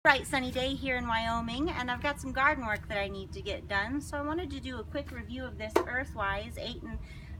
Bright sunny day here in Wyoming, and I've got some garden work that I need to get done, so I wanted to do a quick review of this Earthwise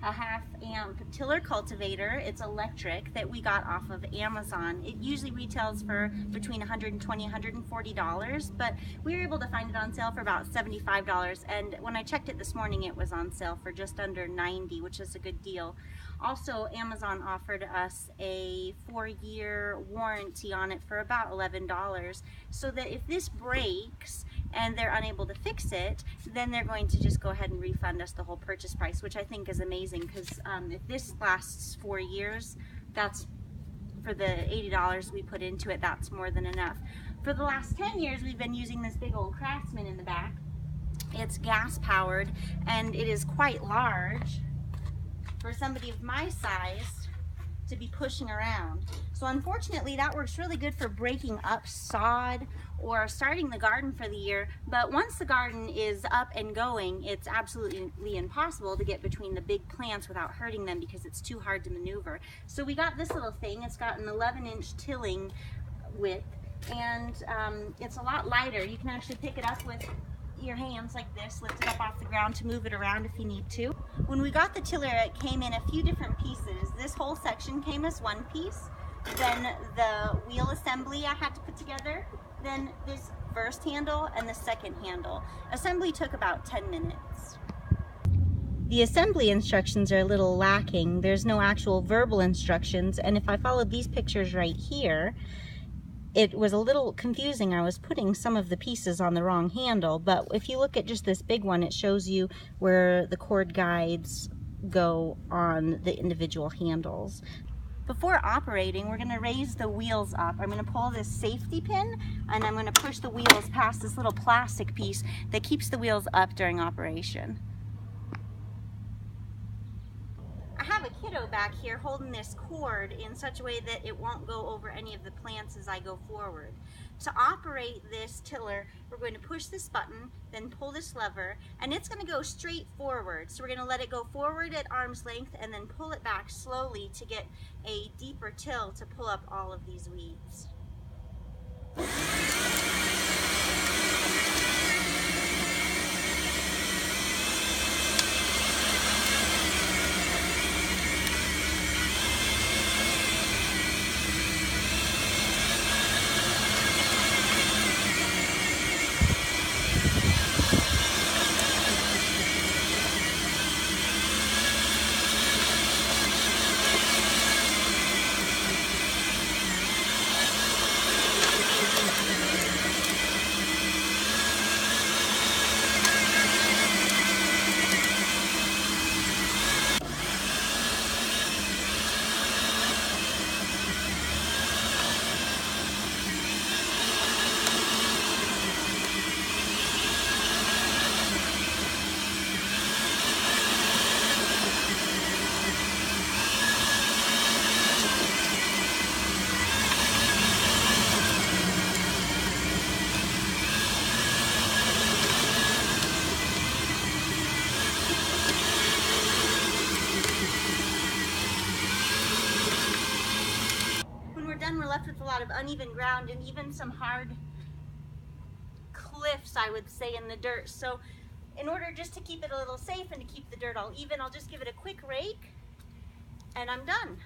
8.5 amp tiller cultivator. It's electric, that we got off of Amazon. It usually retails for between $120 and $140, but we were able to find it on sale for about $75, and when I checked it this morning it was on sale for just under $90, which is a good deal. Also, Amazon offered us a 4-year warranty on it for about $11, so that if this breaks and they're unable to fix it, then they're going to just go ahead and refund us the whole purchase price, which I think is amazing, because if this lasts 4 years, that's, for the $80 we put into it, that's more than enough. For the last 10 years we've been using this big old Craftsman in the back. It's gas powered and it is quite large for somebody of my size to be pushing around. So unfortunately that works really good for breaking up sod or starting the garden for the year, but once the garden is up and going, it's absolutely impossible to get between the big plants without hurting them because it's too hard to maneuver. So we got this little thing. It's got an 11-inch tilling width, and it's a lot lighter. You can actually pick it up with your hands like this, lift it up off the ground to move it around if you need to. When we got the tiller, it came in a few different pieces. This whole section came as one piece, then the wheel assembly I had to put together, then this first handle and the second handle. Assembly took about 10 minutes. The assembly instructions are a little lacking. There's no actual verbal instructions, and if I followed these pictures right here, it was a little confusing. I was putting some of the pieces on the wrong handle, but if you look at just this big one, it shows you where the cord guides go on the individual handles. Before operating, we're going to raise the wheels up. I'm going to pull this safety pin and I'm going to push the wheels past this little plastic piece that keeps the wheels up during operation. I have a kiddo back here holding this cord in such a way that it won't go over any of the plants as I go forward. To operate this tiller, we're going to push this button, then pull this lever, and it's going to go straight forward. So we're going to let it go forward at arm's length and then pull it back slowly to get a deeper till to pull up all of these weeds. We're left with a lot of uneven ground and even some hard cliffs, I would say, in the dirt. So in order just to keep it a little safe and to keep the dirt all even, I'll just give it a quick rake and I'm done.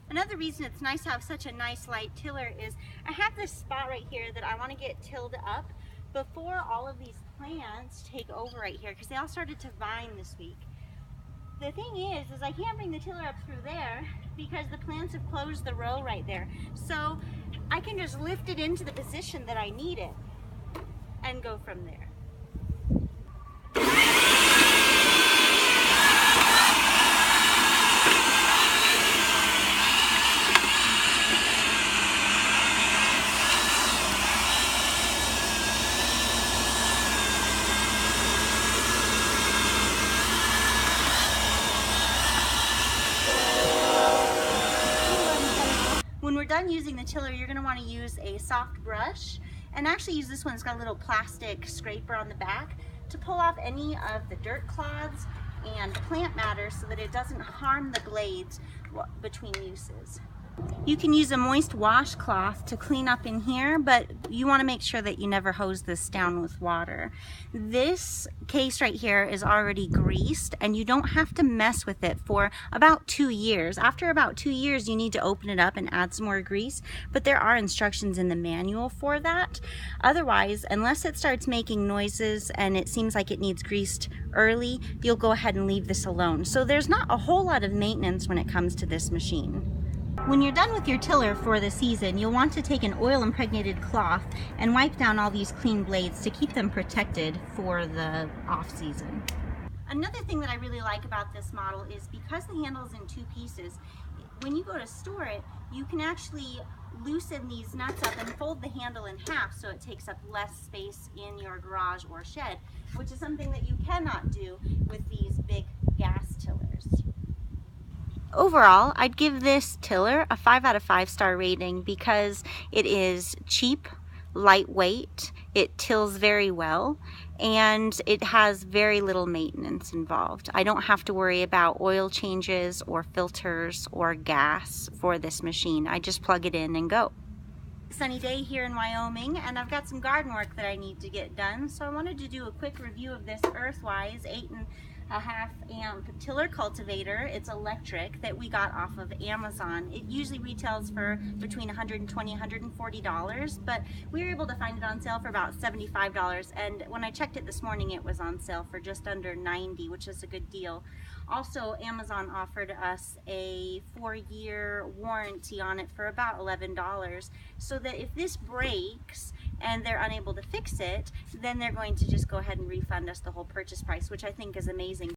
Another reason it's nice to have such a nice light tiller is I have this spot right here that I want to get tilled up before all of these plants take over right here, because they all started to vine this week. The thing is I can't bring the tiller up through there because the plants have closed the row right there. So I can just lift it into the position that I need it and go from there. When we're done using the tiller, you're going to want to use a soft brush, and actually use this one. It's got a little plastic scraper on the back to pull off any of the dirt clods and plant matter so that it doesn't harm the blades between uses. You can use a moist washcloth to clean up in here, but you want to make sure that you never hose this down with water. This case right here is already greased, and you don't have to mess with it for about 2 years. After about 2 years, you need to open it up and add some more grease, but there are instructions in the manual for that. Otherwise, unless it starts making noises and it seems like it needs greased early, you'll go ahead and leave this alone. So there's not a whole lot of maintenance when it comes to this machine. When you're done with your tiller for the season, you'll want to take an oil-impregnated cloth and wipe down all these clean blades to keep them protected for the off-season. Another thing that I really like about this model is because the handle's in 2 pieces, when you go to store it, you can actually loosen these nuts up and fold the handle in half so it takes up less space in your garage or shed, which is something that you cannot do with these big gas tillers. Overall, I'd give this tiller a 5 out of 5 star rating because it is cheap, lightweight, it tills very well, and it has very little maintenance involved. I don't have to worry about oil changes or filters or gas for this machine. I just plug it in and go. Sunny day here in Wyoming, and I've got some garden work that I need to get done, so I wanted to do a quick review of this Earthwise 8.5 amp tiller cultivator. It's electric, that we got off of Amazon. It usually retails for between $120 and $140, but we were able to find it on sale for about $75, and when I checked it this morning it was on sale for just under $90, which is a good deal. Also, Amazon offered us a 4-year warranty on it for about $11, so that if this breaks and they're unable to fix it, then they're going to just go ahead and refund us the whole purchase price, which I think is amazing.